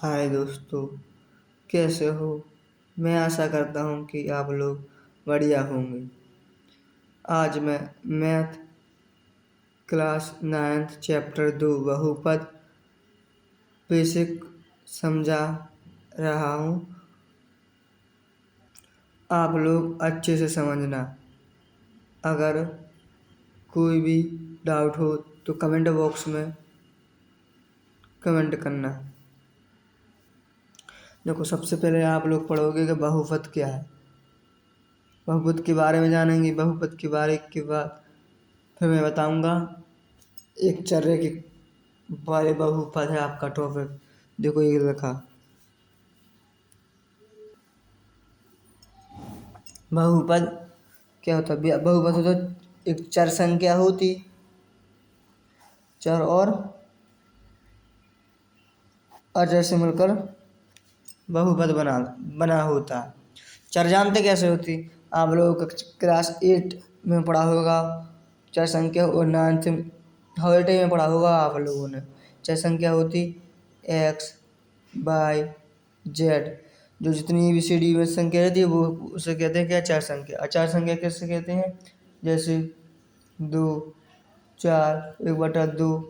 हाय दोस्तों, कैसे हो। मैं आशा करता हूँ कि आप लोग बढ़िया होंगे। आज मैं मैथ क्लास 9th चैप्टर 2 बहुपद बेसिक समझा रहा हूँ। आप लोग अच्छे से समझना। अगर कोई भी डाउट हो तो कमेंट बॉक्स में कमेंट करना। देखो, सबसे पहले आप लोग पढ़ोगे कि बहुपद क्या है। बहुपद के बारे में जानेंगे। बहुपद के बारे के बाद फिर मैं बताऊंगा एक चर्रे के बारे बहुपद है आपका टॉपिक। देखो ये लिखा, बहुपद क्या होता है। बहुपद होता एक चर संख्या होती, चर और अचर से मिलकर बहुपद बना होता है। चर जानते कैसे होती, आप लोगों को क्लास 8 में पढ़ा होगा। चर संख्या और 9th हॉलिडे में पढ़ा होगा आप लोगों ने। चर संख्या होती एक्स वाई जेड, जो जितनी ABCD में संख्या रहती है वो उसे कहते हैं क्या, चार संख्या। अचार संख्या कैसे कहते हैं, जैसे 2, 4, 1/2,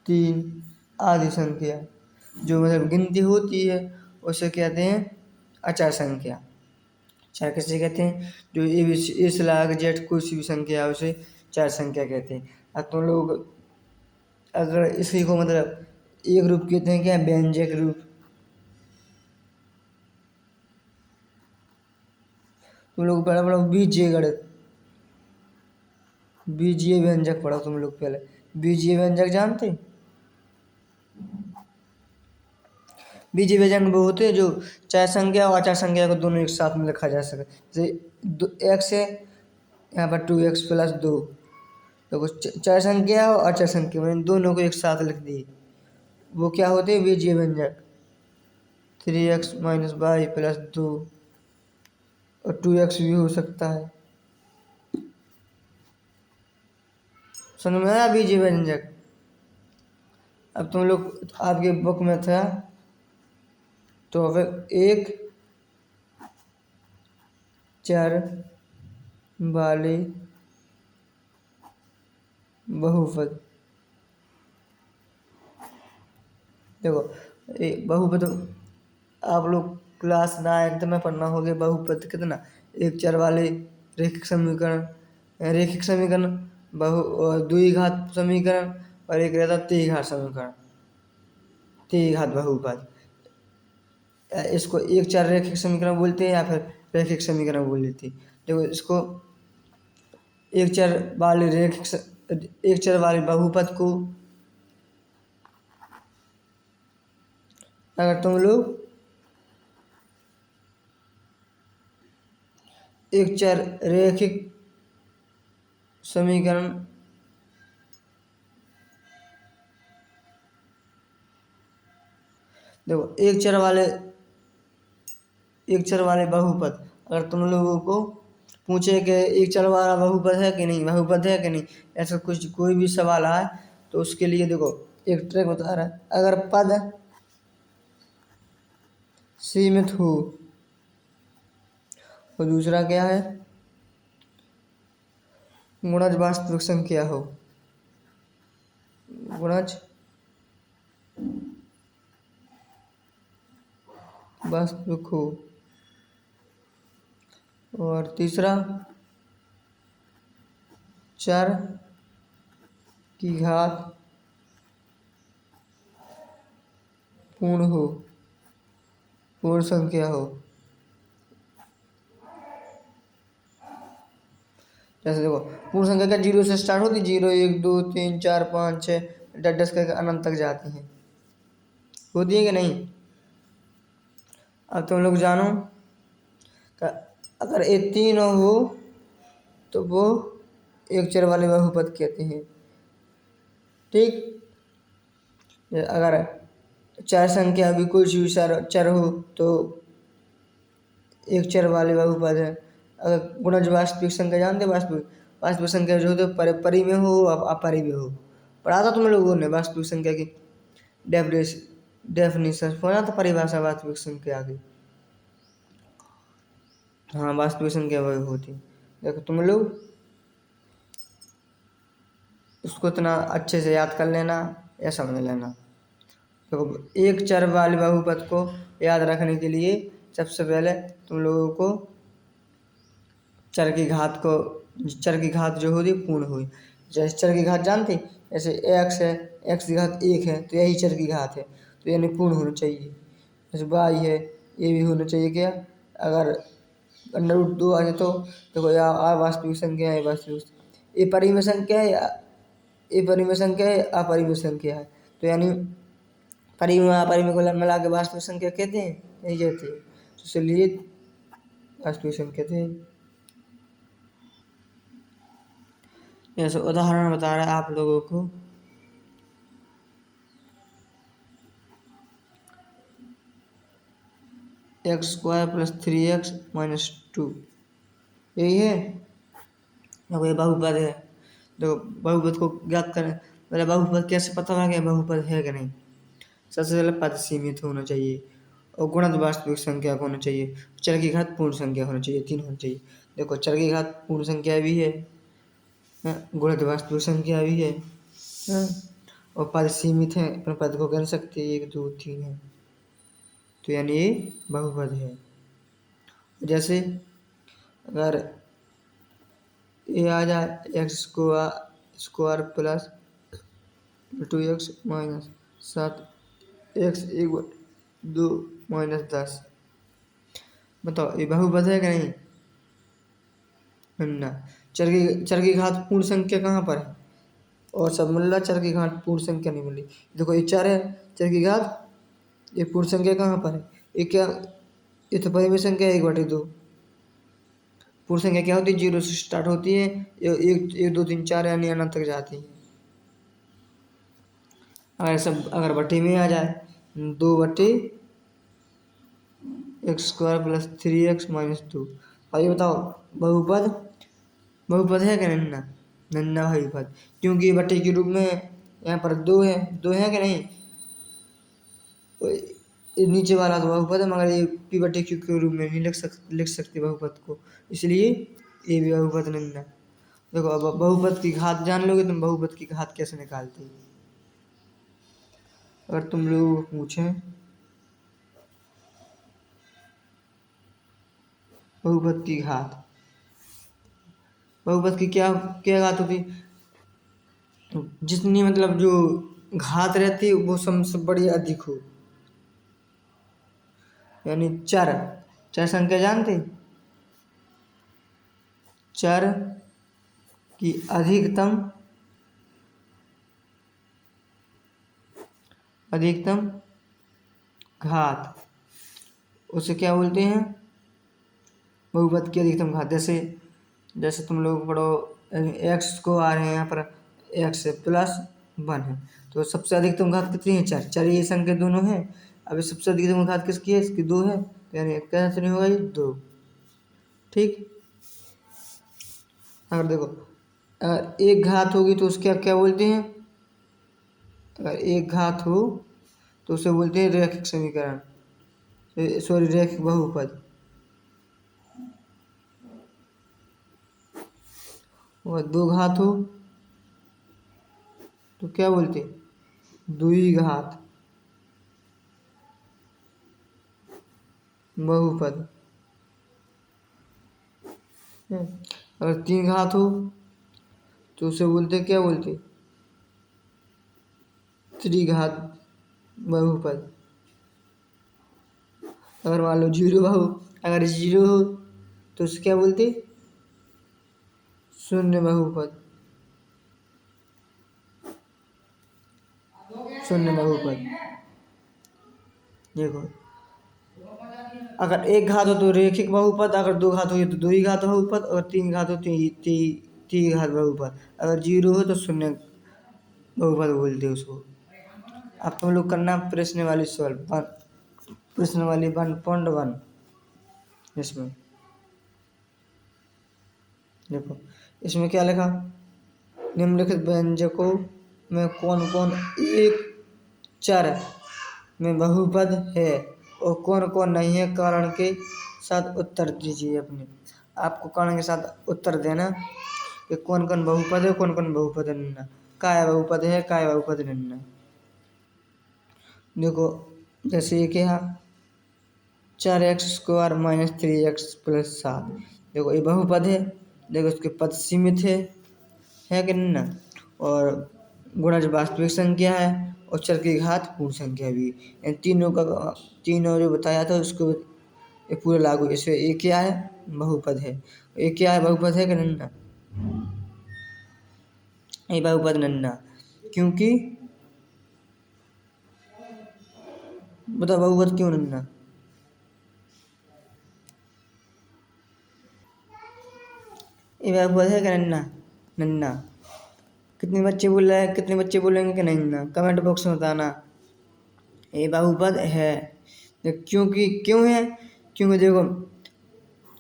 3 आदि संख्या जो मतलब गिनती होती है उसे कहते हैं अचार संख्या। चार किसे कहते हैं, जो ए से लाकर जेड कोई सी भी संख्या है उसे चार संख्या कहते हैं। अब तुम लोग अगर इसी को मतलब एक रूप कहते हैं क्या, व्यंजक रूप। तुम लोग पहले पढ़ो बीजीय गणित, बीजीय व्यंजक पढ़ो तुम लोग पहले। बीजीय व्यंजक जानते, बीजीय व्यंजक वो होते हैं जो चार संख्या और अचार संख्या को दोनों एक साथ में लिखा जा सके। जैसे एक्स है, यहाँ पर 2x+2, तो चार संख्या और अचर संख्या मैंने दोनों को एक साथ लिख दी, वो क्या होते हैं, बीजीय व्यंजक। 3x-y+2 और 2x भी हो सकता है। समझ में आया बीजीय व्यंजक। अब तुम लोग आपके बुक में था तो फिर एक चर वाले बहुपद। देखो बहुपद आप लोग क्लास 9th में पढ़ना होगा। बहुपद कितना, एक चर वाले रैखिक समीकरण, रैखिक समीकरण, द्विघात समीकरण और एक रहता त्रिघात समीकरण, त्रिघात बहुपद। इसको एक चर रैखिक समीकरण बोलते हैं या फिर रैखिक समीकरण बोल देते हैं। देखो इसको एक चर वाले एक चर वाले बहुपद को अगर तुम लोग एक चर रैखिक समीकरण देखो एक चर वाले बहुपद, अगर तुम लोगों को पूछे कि एक चर वाला बहुपद है कि नहीं, बहुपद है कि नहीं, ऐसा कुछ कोई भी सवाल आए तो उसके लिए देखो एक ट्रिक बता रहा है। अगर पद सीमित हो और दूसरा क्या है, गुणज वास्तविक संख्या हो, गुणज वास्तविक हो, और तीसरा चर की घात पूर्ण हो, पूर्ण संख्या हो। जैसे देखो पूर्ण संख्या क्या, 0 से स्टार्ट होती, 0, 1, 2, 3, 4, 5, 6, 10 करके अनंत तक जाती हैं, होती है कि नहीं। अब तुम लोग जानो अगर ये तीनों हो तो वो एक चर वाले बहुपद कहते हैं। ठीक, अगर चार संख्या भी कोई सी भी चर हो तो एक चर वाले बहुपद है। अगर गुणज वास्तविक संख्या जानते, वास्तविक संख्या जो होती है परी में हो अपरी में हो। पढ़ा था तुम लोगों ने वास्तविक संख्या की डेफिनेशन, डेफिनेशन होना तो परिभाषा वास्तविक संख्या की। हाँ, वास्तविक संख्या वही होती। देखो तुम लोग उसको इतना अच्छे से याद कर लेना या समझ लेना। देखो एक चर वाले बहुपद को याद रखने के लिए सबसे पहले तुम लोगों को चर की घात जो होती पूर्ण हुई। जैसे चर की घात जानते, जैसे एक्स है, एक्स की घात 1 है तो यही चर की घात है, तो यानी पूर्ण होना चाहिए। जैसे वाई है, ये भी होना चाहिए क्या, अगर √2 आ जाए तो देखो या वास्तविक संख्या है, ये परिमेय संख्या है, ये परिमेय संख्या है, अपरिमेय संख्या है, तो यानी परिमेय अपरिमेय को मिला के वास्तविक संख्या कहते हैं, यही कहते हैं, तो इसलिए वास्तविक संख्या कहते हैं। जैसे उदाहरण बता रहा है आप लोगों को, x² + 3x - 2 यही है। देखो ये बहुपद है। देखो बहुपद को ज्ञात करें, पहले बहुपद कैसे पता लगे बहुपद है कि नहीं। सबसे पहले पद सीमित होना चाहिए और गुणज वास्तविक संख्या का होना चाहिए, चर की घात पूर्ण संख्या होना चाहिए, 3 होना चाहिए। देखो चर की घात पूर्ण संख्या भी है, गुणज वास्तविक संख्या भी है, हाँ, और पद सीमित है, अपने पद को गिन सकते हैं, 1 2 3 है, तो यानी ये बहुपद है। जैसे अगर ये आ जाए x² + 2x - 7 x = 2 - 10, बताओ ये बहुपद है कि नहीं। ना, चर की घात पूर्ण संख्या कहाँ पर है, और सब मिल रहा, चर की घात पूर्ण संख्या नहीं मिली। देखो ये चर है, चर की घात, ये पूर्ण संख्या कहाँ पर है, ये क्या, ये तो परिमेय संख्या 1/2। पूर्ण संख्या क्या होती है, 0 से स्टार्ट होती है, 1 2 3 4 यानी अनंत तक जाती है। अगर बटे में आ जाए, 2/(x² + 3x - 2), अब ये बताओ बहुपद है कि नन्ना, नन्ना बहुपद, क्योंकि बटे के रूप में यहाँ पर 2 है कि नहीं, तो ये नीचे वाला तो बहुपद है, मगर ये p/q के रूप में नहीं लिख सकते बहुपद को, इसलिए ये भी बहुपद नन्ना। देखो अब बहुपद की घात जान लोगे तुम, बहुपद की घात कैसे निकालते हो। अगर तुम लोग पूछें बहुपद की घात, बहुपद की क्या क्या घात होती, जितनी मतलब जो घात रहती है वो सबसे बड़ी अधिक हो, यानी चर चर संख्या जानते, चर की अधिकतम घात, उसे क्या बोलते हैं, बहुपद की अधिकतम घात। जैसे जैसे तुम लोग पढ़ो, एक्स को आ रहे हैं यहाँ पर x +1 है, तो सबसे अधिकतम घात कितनी है, चर ये संख्या दोनों है। अब सबसे अधिकतम घात किसकी है, इसकी 2 है, तो यानी कैसे होगा ये 2, ठीक। अगर देखो अगर एक घात होगी तो उसके क्या बोलते हैं, अगर एक घात हो तो उसे बोलते हैं रैखिक समीकरण, सॉरी रैखिक बहुपद, और 2 घात हो तो क्या बोलते हैं, द्विघात बहुपद। अगर 3 घात हो तो उसे बोलते क्या बोलते, त्रिघात बहुपद। अगर मान लो 0 हो, अगर 0 हो तो उसे क्या बोलते, शून्य बहुपद, शून्य बहुपद। देखो अगर एक घात हो तो रैखिक बहुपद, अगर 2 घात हो तो द्विघात बहुपद, और 3 घात हो तो त्रिघात बहुपद, अगर 0 हो तो शून्य बहुपद बोलते उसको। अब तुम लोग करना प्रश्न वाली सवाल, प्रश्न वाली 1.1, इसमें देखो इसमें क्या लिखा, निम्नलिखित व्यंजकों में कौन कौन एक चर में बहुपद है और कौन कौन नहीं है, कारण के साथ उत्तर दीजिए अपने। आपको कारण के साथ उत्तर देना कि कौन कौन बहुपद है, कौन कौन बहुपद नहीं है, काय बहुपद है, काय बहुपद नहीं है। देखो जैसे ये क्या, 4x² - 3x + 7। देखो ये बहुपद है, देखो इसके पद सीमित है कि नहीं ना, और गुणज वास्तविक संख्या है और चर की घात पूर्ण संख्या भी। इन तीनों जो बताया था उसको ये पूरा लागू। इसमें ये क्या है, बहुपद है। ये क्या है, बहुपद है कि नन्ना, ये बहुपद नन्ना, क्योंकि बताओ बहुपद क्यों नन्ना। ये बहुपद है कि नन्ना, नन्ना। कितने बच्चे बोल रहे हैं, कितने बच्चे बोलेंगे कि नहीं ना, कमेंट बॉक्स में बताना। ये बहुपद है, क्योंकि क्यों है, क्योंकि देखो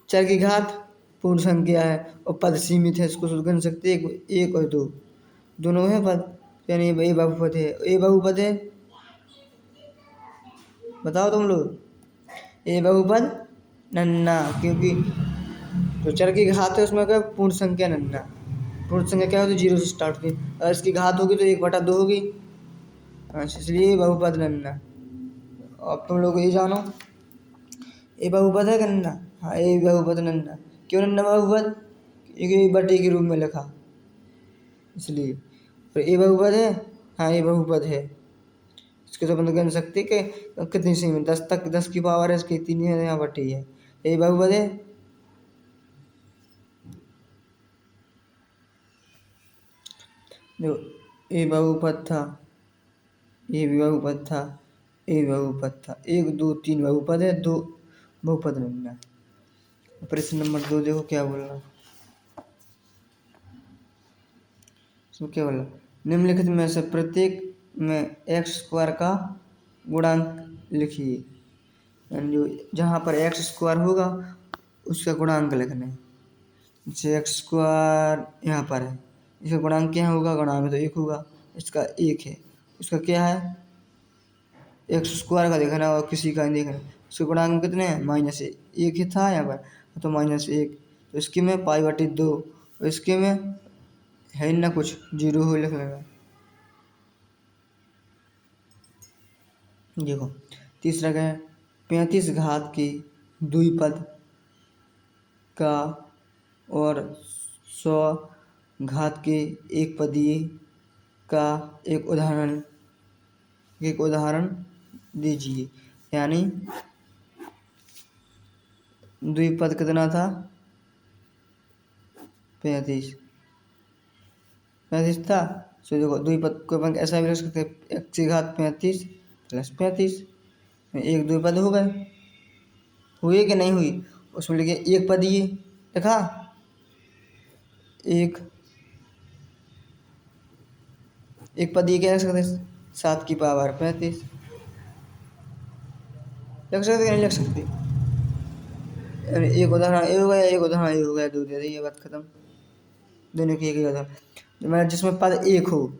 चर की घात पूर्ण संख्या है और पद सीमित है, इसको गिन सकते हैं एक और दो, दोनों है पद, यानी ये बहुपद है। ये बहुपद है, बताओ तुम लोग। ये बहुपद नन्ना, क्योंकि जो चर की घात है उसमें क्या पूर्ण संख्या नन्ना। पूर्ण संख्या क्या होती है, 0 से स्टार्ट होती है, अगर इसकी घात होगी तो 1/2 होगी। इसलिए बहुपद नन्ना। अब तुम लोग ये जानो, ये बहुपद है नन्ना। हाँ ये बहुपद नन्ना, क्यों नन्ना बहुपद, क्योंकि बटे के रूप में लिखा इसलिए। तो ये बहुपद है, हाँ ये बहुपद है। इसके तो अपन गिन सकते कि कितनी सी में 10 तक, 10 की पावर है इसकी 3 है, यहाँ बटे है, ये बहुपद है। देखो ये बहुपद था, ये भी बहुपद था, ये बहुपद था, 1 2 3 बहुपद है, 2 बहुपद नहीं है। प्रश्न नंबर 2 देखो क्या बोल रहा, इसमें क्या बोला, निम्नलिखित में से प्रत्येक में x² का गुणांक लिखिए। यानी जो जहाँ पर x² होगा उसका गुणांक लिखना है। जैसे x² यहाँ पर है, इसका गुणांक क्या होगा, गुणांक तो 1 होगा, इसका 1 है, इसका क्या है x² का देखना और किसी का नहीं देखना। इसके गुणांक कितने हैं, -1 ही था यहाँ पर, तो -1, तो इसके में π/2, और इसके में है ना कुछ 0 हो लिख लेना। देखो तीसरा क्या है, 35 घात की द्विपद का और 100 घात के एक पदीय का एक उदाहरण दीजिए। यानी द्विपद कितना था, 35 था। सो देखो द्विपद को अपन ऐसा भी लिख सकते हैं, x की घात 35 + 35, एक द्विपद हो गए, हुई कि नहीं हुई। उसमें लिखे एक पदीय लिखा, एक पदीय क्या लिख सकते हैं, 7 की पावर 35 लिख सकते कि नहीं लिख सकते। एक उदाहरण ये हो गया, एक उदाहरण ये हो गया, 2 दे दी, ये बात खत्म। दोनों की एक ही उदाहरण, मैं जिसमें पद 1 हो,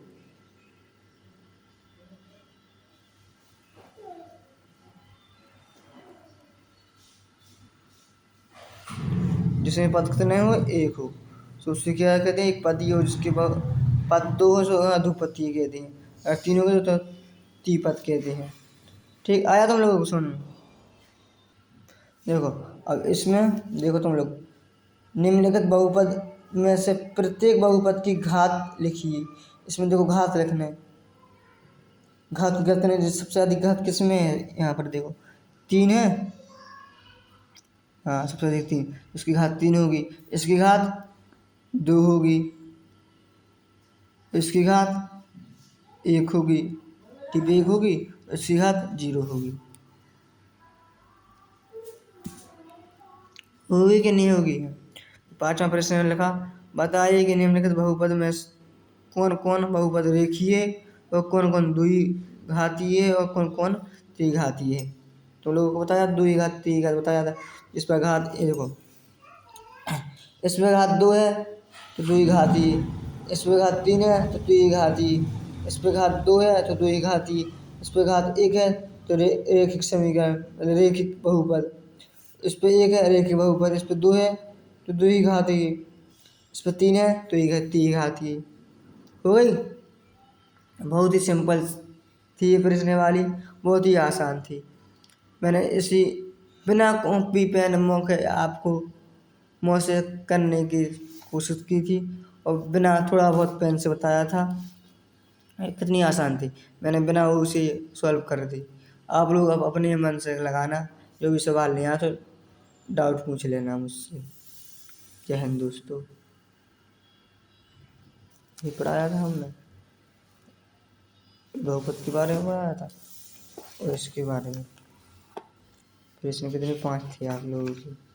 जिसमें पद कितने हो, 1 हो, तो उससे क्या कहते हैं, एक पदीय हो, जिसके पद 2 हो सो अधोपदीय कहते हैं, और 3 हो गए तो त्रिपद कहते हैं। ठीक आया तुम लोगों को सुन। देखो अब इसमें देखो तुम लोग, निम्नलिखित बहुपद में से प्रत्येक बहुपद की घात लिखिए। इसमें देखो घात लिखना है, घात करते हैं, सबसे अधिक घात किस में है, यहाँ पर देखो 3 है, हाँ सबसे अधिक 3, इसकी घात 3 होगी, इसकी घात 2 होगी, इसकी घात 1 होगी, ठीक 1 होगी, इसकी घात 0 होगी। होगी कि नहीं होगी। 5वां प्रश्न में लिखा, बताइए कि निम्नलिखित बहुपद में कौन कौन बहुपद रेखीय और कौन कौन द्विघातीय और कौन कौन त्रिघातीय है। तो लोगों को बताया द्विघात त्रिघात बताया था। इस पर घात ये देखो, इसमें घात 2 है तो द्विघातीय, इसमें घात 3 है तो त्रिघातीय, इस पर घात 2 है तो द्विघातीय, इस पर घात 1 है तो रेखिक समीकरण रेखिक बहुपद, इस पे 1 है रेखिक बहुपद, इस पे 2 है तो 2 ही घातीय, इस पे 3 है तो 3 ही घातीय। हो गई। बहुत ही सिंपल थी ये प्रश्न वाली, बहुत ही आसान थी। मैंने इसी बिना कॉपी पेन मौके आपको मुँह से करने की कोशिश की थी और बिना थोड़ा बहुत पेन से बताया था। कितनी आसान थी, मैंने बिना उसे सॉल्व कर दी। आप लोग अब अपने मन से लगाना, जो भी सवाल नहीं आया तो डाउट पूछ लेना मुझसे। जय हिंद दोस्तों। ये पढ़ाया था हमने, बहुपद के बारे में पढ़ाया था और इसके बारे में। प्रश्न कितने 5 थे आप लोगों के।